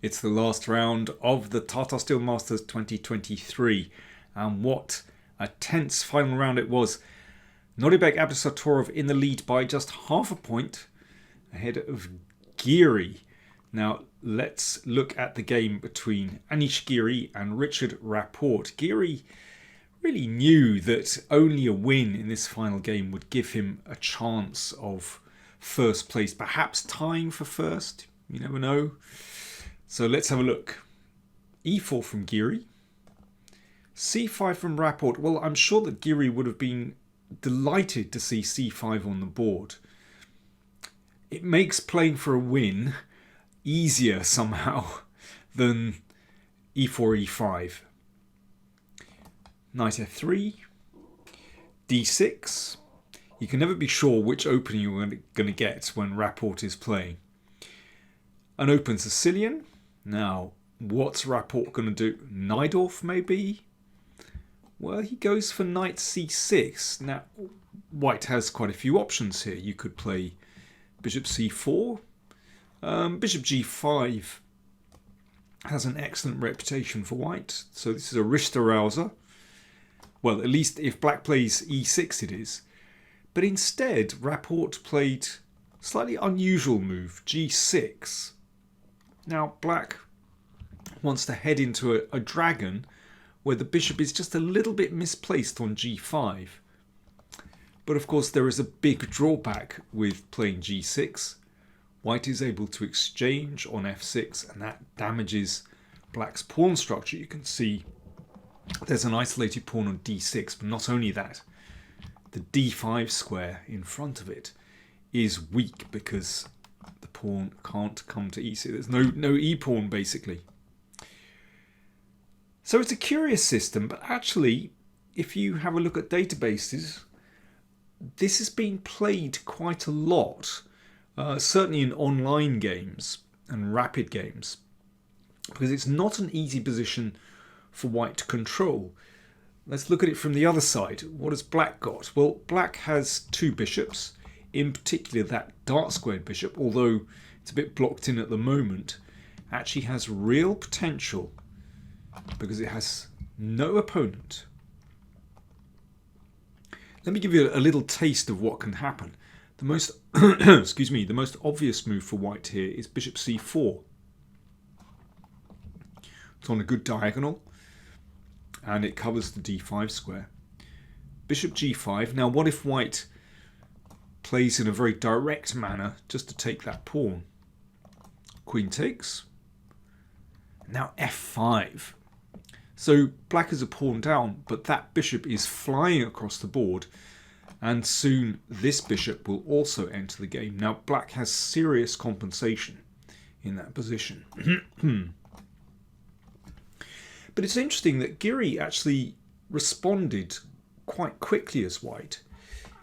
It's the last round of the Tata Steel Masters 2023, and what a tense final round it was. Nuribek Abdusattorov in the lead by just half a point ahead of Giri. Now let's look at the game between Anish Giri and Richard Rapport. Giri really knew that only a win in this final game would give him a chance of first place, perhaps tying for first. You never know. So let's have a look. E4 from Giri. C5 from Rapport. Well, I'm sure that Giri would have been delighted to see C5 on the board. It makes playing for a win easier somehow than E4, E5. Knight F3. D6. You can never be sure which opening you're going to get when Rapport is playing. An open Sicilian. Now, what's Rapport going to do? Najdorf, maybe? Well, he goes for knight c6. Now, white has quite a few options here. You could play bishop c4. Bishop g5 has an excellent reputation for white. So this is a Richter-Rouser. Well, at least if black plays e6 it is. But instead, Rapport played a slightly unusual move, g6. Now, black wants to head into a dragon where the bishop is just a little bit misplaced on g5. But of course, there is a big drawback with playing g6. White is able to exchange on f6, and that damages black's pawn structure. You can see there's an isolated pawn on d6, but not only that, the d5 square in front of it is weak because the pawn can't come to e6. There's no e-pawn basically. So it's a curious system, but actually, if you have a look at databases, this has been played quite a lot, certainly in online games and rapid games, because it's not an easy position for white to control. Let's look at it from the other side. What has black got? Well, black has two bishops, in particular that dark-squared bishop, although it's a bit blocked in at the moment, actually has real potential because it has no opponent. Let me give you a little taste of what can happen. The most the most obvious move for white here is bishop c4. It's on a good diagonal and it covers the d5 square. Bishop g5. Now what if white plays in a very direct manner just to take that pawn? Queen takes. Now f5. So black is a pawn down, but that bishop is flying across the board, and soon this bishop will also enter the game. Now black has serious compensation in that position. But it's interesting that Giri actually responded quite quickly as white.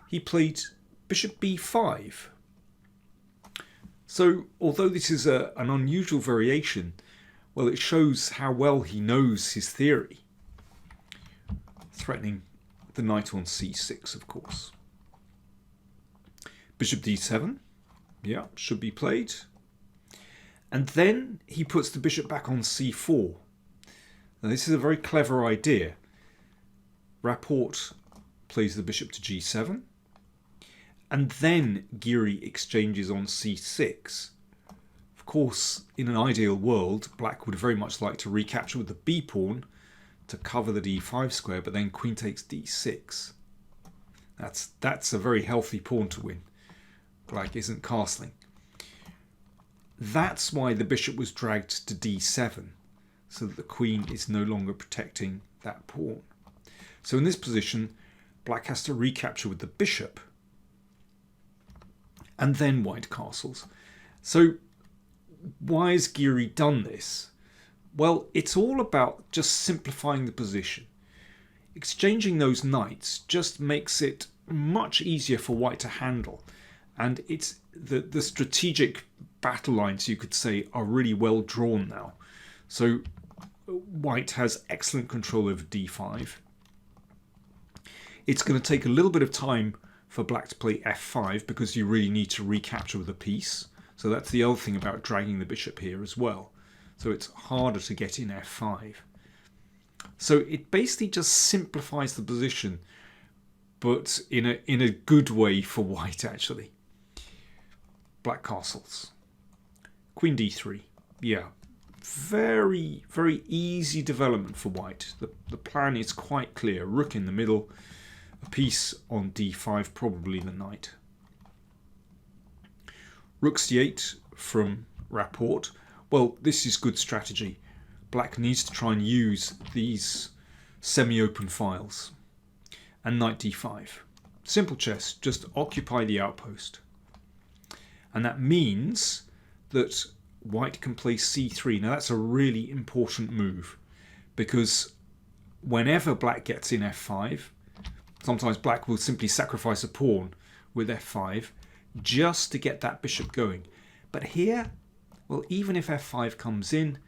He played bishop b5. So although this is an unusual variation, well, it shows how well he knows his theory. Threatening the knight on c6, of course. Bishop d7. Yeah, should be played. And then he puts the bishop back on c4. Now this is a very clever idea. Rapport plays the bishop to g7. And then Giri exchanges on c6. Of course, in an ideal world, black would very much like to recapture with the b-pawn to cover the d5 square, but then queen takes d6. That's a very healthy pawn to win. Black isn't castling. That's why the bishop was dragged to d7, so that the queen is no longer protecting that pawn. So in this position, black has to recapture with the bishop, and then white castles. So why has Giri done this? Well, it's all about just simplifying the position. Exchanging those knights just makes it much easier for white to handle. And it's the strategic battle lines, you could say, are really well drawn now. So white has excellent control over d5. It's going to take a little bit of time for black to play f5 because you really need to recapture with a piece. So that's the other thing about dragging the bishop here as well. so it's harder to get in f5. So it basically just simplifies the position, but in a good way for white actually. Black castles. Queen d3. Yeah, very, very easy development for white. The plan is quite clear. Rook in the middle, a piece on d5, probably the knight. Rook c8 from Rapport. Well, this is good strategy. Black needs to try and use these semi-open files. And knight d5. Simple chess, just occupy the outpost. And that means that white can play c3. Now that's a really important move, because whenever black gets in f5, sometimes black will simply sacrifice a pawn with f5 just to get that bishop going. But here, well, even if f5 comes in,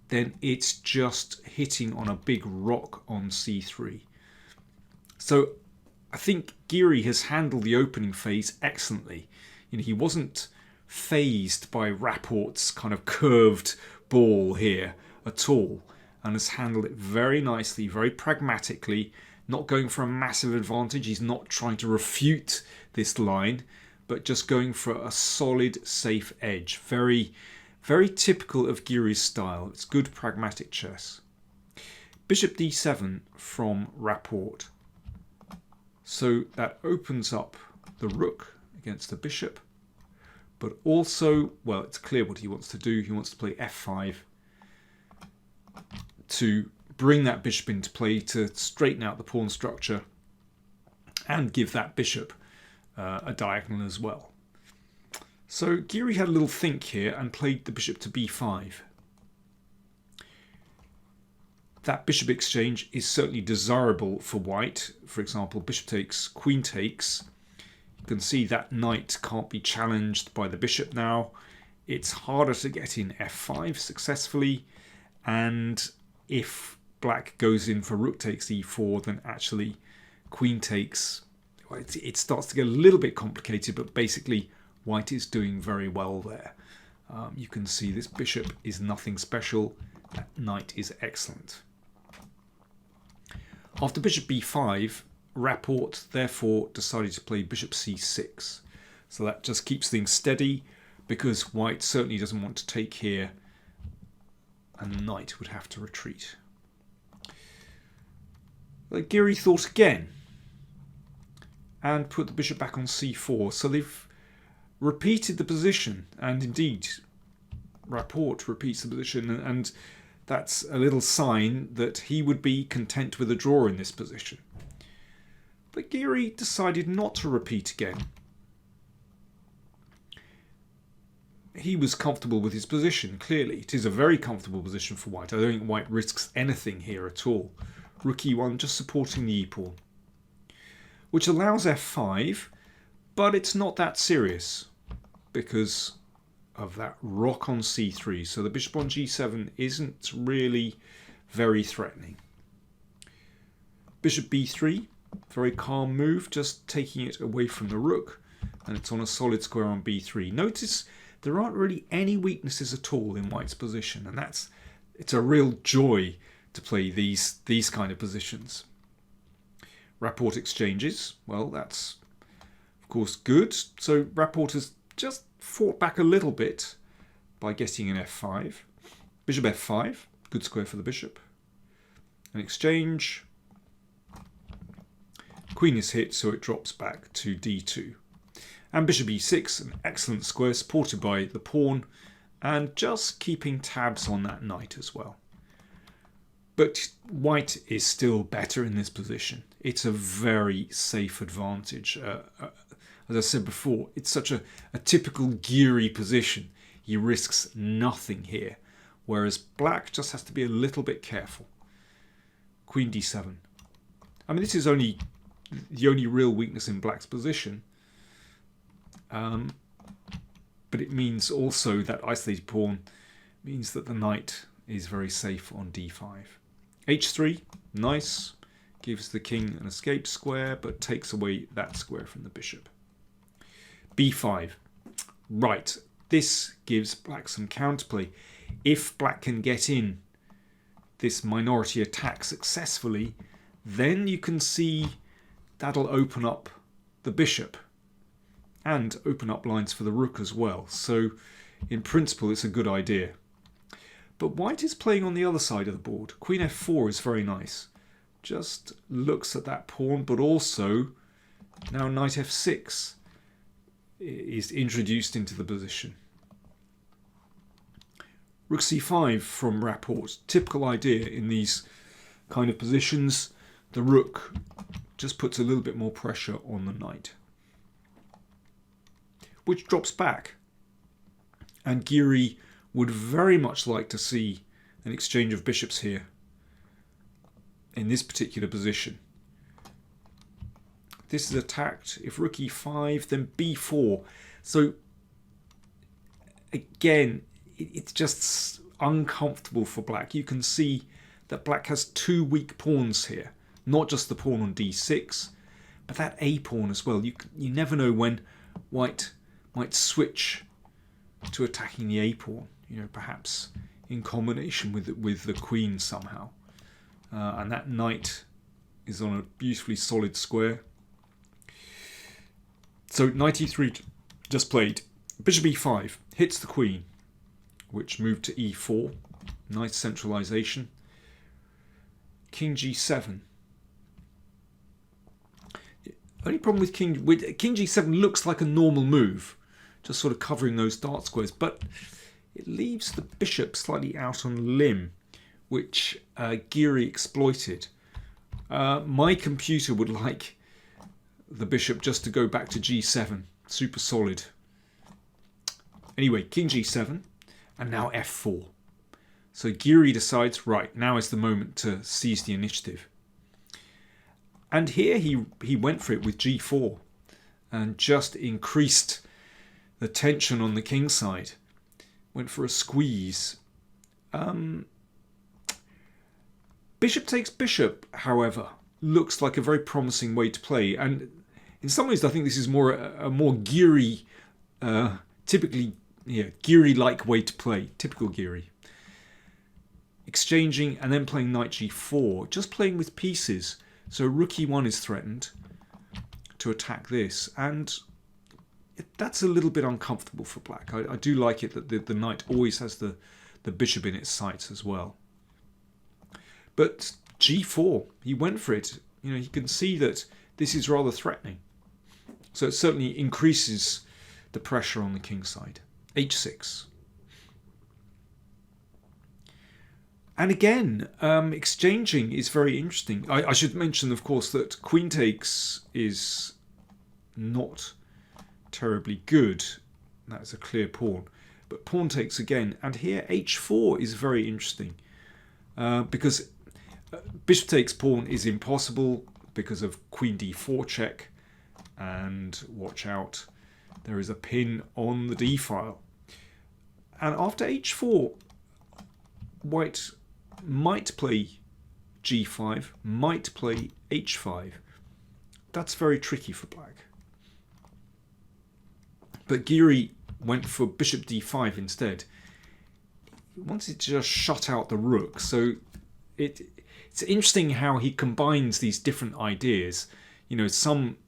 then it's just hitting on a big rock on c3. So I think Giri has handled the opening phase excellently. He wasn't phased by Rapport's kind of curved ball here at all, and has handled it very nicely, very pragmatically, not going for a massive advantage. He's not trying to refute this line, but just going for a solid, safe edge. Very, very typical of Giri's style. It's good pragmatic chess. Bishop d7 from Rapport. So that opens up the rook against the bishop. But also, well, it's clear what he wants to do. He wants to play f5 to bring that bishop into play, to straighten out the pawn structure and give that bishop a diagonal as well. So Giri had a little think here and played the bishop to b5. That bishop exchange is certainly desirable for white. For example, bishop takes, queen takes. You can see that knight can't be challenged by the bishop now. It's harder to get in f5 successfully, and if black goes in for rook takes e4, then actually queen takes. Well, it starts to get a little bit complicated, but basically white is doing very well there. You can see this bishop is nothing special. That knight is excellent. After bishop b5, Rapport therefore decided to play bishop c6. So that just keeps things steady, because white certainly doesn't want to take here, and the knight would have to retreat. But Giri thought again and put the bishop back on c4. So they've repeated the position, and indeed Rapport repeats the position, and that's a little sign that he would be content with a draw in this position. But Giri decided not to repeat again. He was comfortable with his position, clearly. It is a very comfortable position for white. I don't think white risks anything here at all. Rook e1 just supporting the e-pawn, which allows f5, but it's not that serious because of that rock on c3. So the bishop on g7 isn't really very threatening. Bishop b3, very calm move, just taking it away from the rook, and it's on a solid square on b3. Notice there aren't really any weaknesses at all in white's position, and it's a real joy to play these kind of positions. Rapport exchanges, well, that's of course good. So Rapport has just fought back a little bit by getting an f5. Bishop f5, good square for the bishop. An exchange. Queen is hit, so it drops back to d2. And bishop e6, an excellent square supported by the pawn, and just keeping tabs on that knight as well. But white is still better in this position. It's a very safe advantage. As I said before, it's such a typical Giri position. He risks nothing here, whereas black just has to be a little bit careful. Queen d7. I mean, this is the only real weakness in black's position. But it means also that isolated pawn means that the knight is very safe on d5. h3, nice, gives the king an escape square, but takes away that square from the bishop. b5, right, this gives black some counterplay. if black can get in this minority attack successfully, then you can see that'll open up the bishop and open up lines for the rook as well. So in principle, it's a good idea. But white is playing on the other side of the board. Queen f4 is very nice. Just looks at that pawn, but also now knight f6 is introduced into the position. Rook c5 from Rapport. Typical idea in these kind of positions. The rook just puts a little bit more pressure on the knight, which drops back. And Giri would very much like to see an exchange of bishops here in this particular position. This is attacked. If rook e5, then b4. So again, it's just uncomfortable for black. You can see that black has two weak pawns here. Not just the pawn on d6, but that a pawn as well. You never know when white might switch to attacking the a pawn. You know, perhaps in combination with the queen somehow. And that knight is on a beautifully solid square. So knight e3 just played. Bishop e5 hits the queen, which moved to e4. Nice centralization. King g7. Only problem with king g7 looks like a normal move, just sort of covering those dart squares, but it leaves the bishop slightly out on a limb, which Giri exploited. My computer would like the bishop just to go back to g7. Super solid. Anyway, king g7, and now f4. So Giri decides, right, now is the moment to seize the initiative. And here he went for it with g4 and just increased the tension on the king side. Went for a squeeze. Bishop takes bishop, however, looks like a very promising way to play. And in some ways, I think this is a more Giri, typically, Giri-like way to play. Typical Giri. Exchanging and then playing knight g4. Just playing with pieces. So rook e1 is threatened to attack this. And that's a little bit uncomfortable for black. I do like it that the knight always has the bishop in its sights as well. But g4, he went for it. You know, you can see that this is rather threatening. So it certainly increases the pressure on the king side. h6. And again, exchanging is very interesting. I should mention, of course, that queen takes is not terribly good. That's a clear pawn. But pawn takes again. And here h4 is very interesting. Because bishop takes pawn is impossible because of queen d4 check. And watch out, there is a pin on the d file. And after h4, white might play g5, might play h5. That's very tricky for black. But Giri went for bishop d5 instead. He wanted to just shut out the rook. So it's interesting how he combines these different ideas. You know, some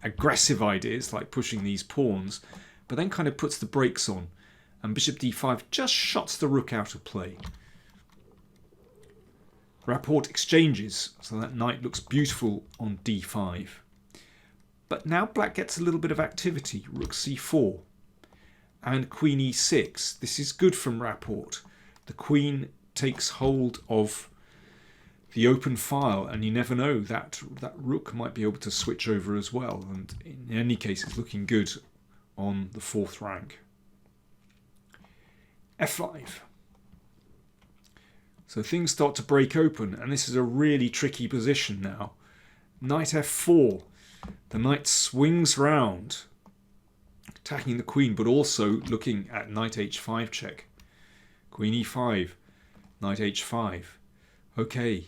aggressive ideas like pushing these pawns, but then kind of puts the brakes on. And bishop d5 just shuts the rook out of play. Rapport exchanges, so that knight looks beautiful on d5. But now black gets a little bit of activity. Rook c4 and queen e6. This is good from Rapport. The queen takes hold of the open file, and you never know, that rook might be able to switch over as well. And in any case, it's looking good on the fourth rank. f5. So things start to break open, and this is a really tricky position now. Knight f4. The knight swings round, attacking the queen, but also looking at knight h5 check. Queen e5, knight h5. Okay.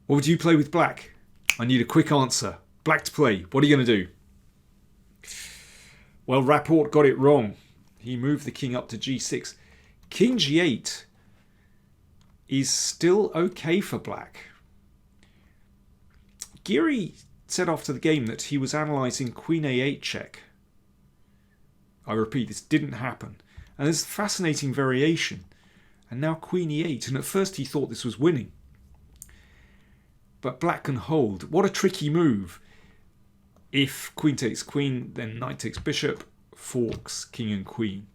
What would you play with black? I need a quick answer. Black to play. What are you going to do? Well, Rapport got it wrong. He moved the king up to g6. King g8 is still okay for black. Giri said after the game that he was analysing queen a8 check. I repeat, this didn't happen. And there's a fascinating variation. And now queen e8. And at first he thought this was winning. But black can hold. What a tricky move. If queen takes queen, then knight takes bishop, forks king and queen.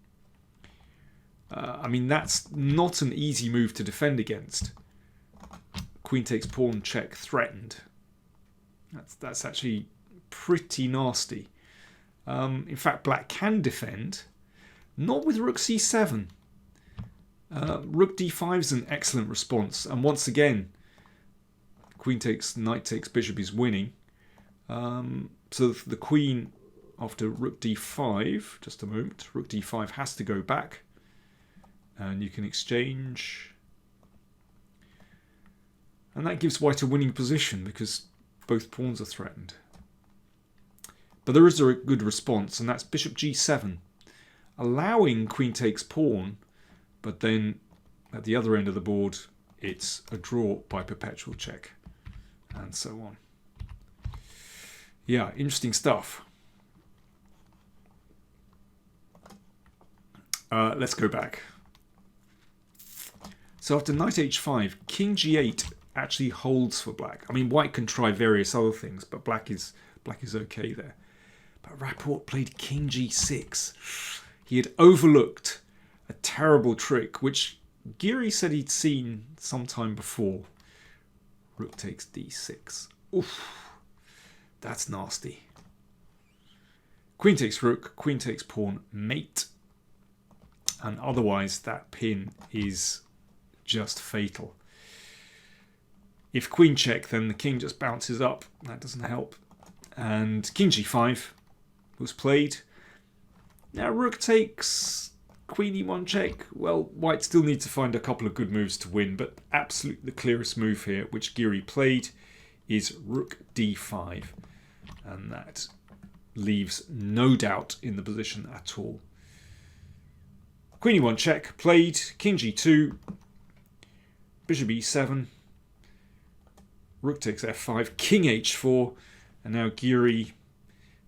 I mean, that's not an easy move to defend against. Queen takes pawn, check, threatened. That's actually pretty nasty. In fact, black can defend, not with rook c7. Rook d5 is an excellent response, and once again, queen takes, knight takes, bishop is winning. So the queen, after rook d5, just a moment, rook d5 has to go back, and you can exchange. And that gives white a winning position because both pawns are threatened. But there is a good response, and that's bishop g7, allowing queen takes pawn, but then at the other end of the board, it's a draw by perpetual check, and so on. Yeah, interesting stuff. Let's go back. So after knight h5, king g8 actually holds for black. I mean, white can try various other things, but black is okay there. But Rapport played king g6. He had overlooked a terrible trick, which Giri said he'd seen sometime before. Rook takes d6. Oof, that's nasty. Queen takes rook, queen takes pawn, mate. And otherwise, that pin is just fatal. If queen check, then the king just bounces up. That doesn't help. And king g5 was played. Now rook takes, queen e1 check. Well, white still needs to find a couple of good moves to win, but absolutely the clearest move here, which Giri played, is rook d5. And that leaves no doubt in the position at all. Queen e1 check, played, king g2, bishop e7, rook takes f5, king h4, and now Giri,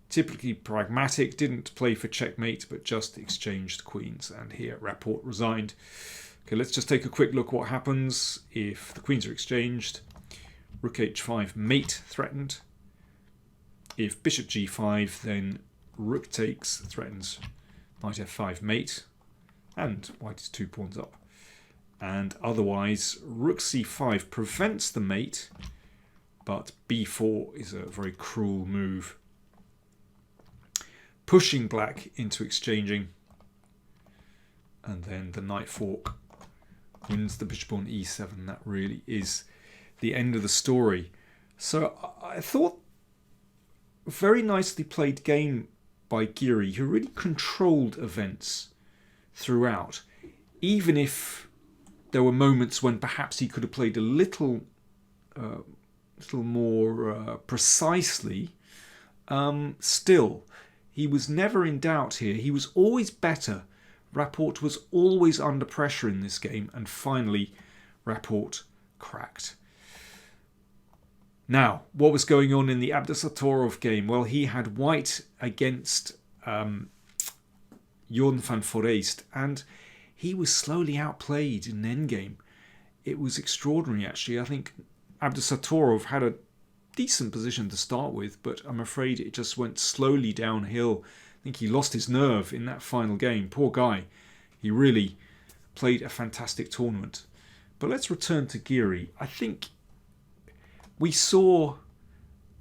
typically pragmatic, didn't play for checkmate, but just exchanged queens, and here Rapport resigned. Okay, let's just take a quick look what happens if the queens are exchanged. Rook h5, mate threatened. If bishop g5, then rook takes, threatens knight f5, mate, and white is 2 pawns up. And otherwise, rook c5 prevents the mate, but b4 is a very cruel move, pushing black into exchanging. And then the knight fork wins the bishop on e7. That really is the end of the story. So I thought very nicely played game by Giri, who really controlled events throughout, even if there were moments when perhaps he could have played a little more precisely. Still, he was never in doubt here. He was always better. Rapport was always under pressure in this game, and finally Rapport cracked. Now, what was going on in the Abdusatorov game? Well, he had white against Jorn van Foreest, and he was slowly outplayed in an endgame. It was extraordinary, actually. I think Abdusatorov had a decent position to start with, but I'm afraid it just went slowly downhill. I think he lost his nerve in that final game. Poor guy. He really played a fantastic tournament. But let's return to Giri. I think we saw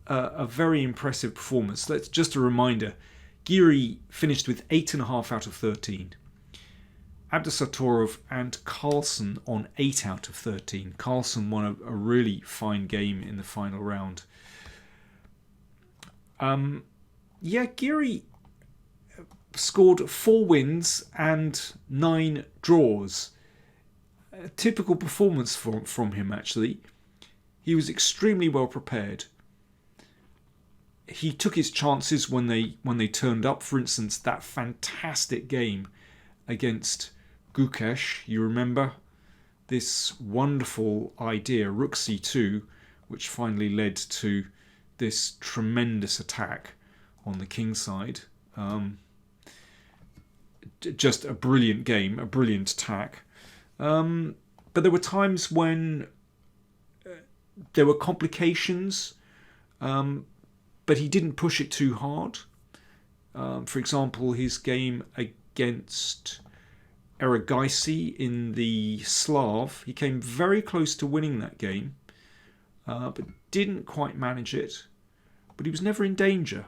a very impressive performance. Just a reminder, Giri finished with 8.5 out of 13. Abdusatorov and Carlsen on 8 out of 13. Carlsen won a really fine game in the final round. Giri scored 4 wins and 9 draws. A typical performance from him, actually. He was extremely well prepared. He took his chances when they turned up. For instance, that fantastic game against Gukesh, you remember this wonderful idea, rook c2, which finally led to this tremendous attack on the king side. Just a brilliant game, a brilliant attack. But there were times when there were complications, but he didn't push it too hard. For example, his game against Erigaisi in the Slav, he came very close to winning that game, but didn't quite manage it. But he was never in danger.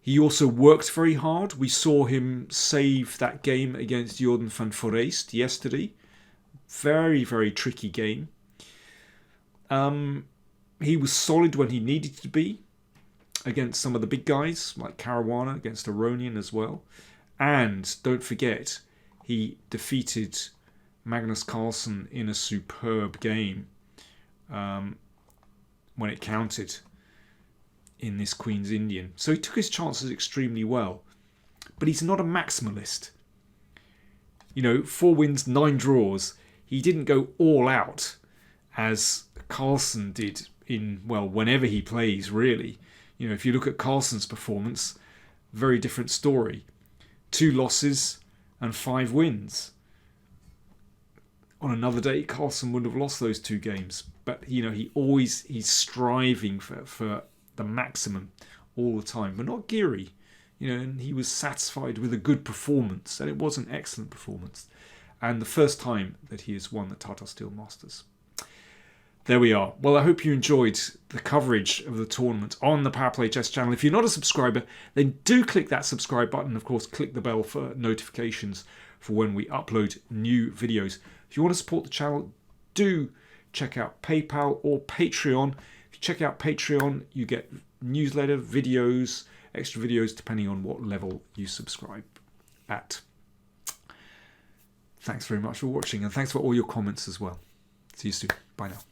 He also worked very hard. We saw him save that game against Jordan van Foreest yesterday. Very, very tricky game. He was solid when he needed to be against some of the big guys, like Caruana, against Aronian as well. And don't forget, he defeated Magnus Carlsen in a superb game when it counted in this Queen's Indian. So he took his chances extremely well. But he's not a maximalist. 4 wins, 9 draws. He didn't go all out as Carlsen did whenever he plays, really. If you look at Carlsen's performance, very different story. 2 losses and 5 wins. On another day, Carlsen would have lost those 2 games. But, he's striving for the maximum all the time. But not Giri. And he was satisfied with a good performance. And it was an excellent performance. And the first time that he has won the Tata Steel Masters. There we are. Well, I hope you enjoyed the coverage of the tournament on the PowerPlayChess channel. If you're not a subscriber, then do click that subscribe button. Of course, click the bell for notifications for when we upload new videos. If you want to support the channel, do check out PayPal or Patreon. If you check out Patreon, you get newsletter, videos, extra videos, depending on what level you subscribe at. Thanks very much for watching, and thanks for all your comments as well. See you soon. Bye now.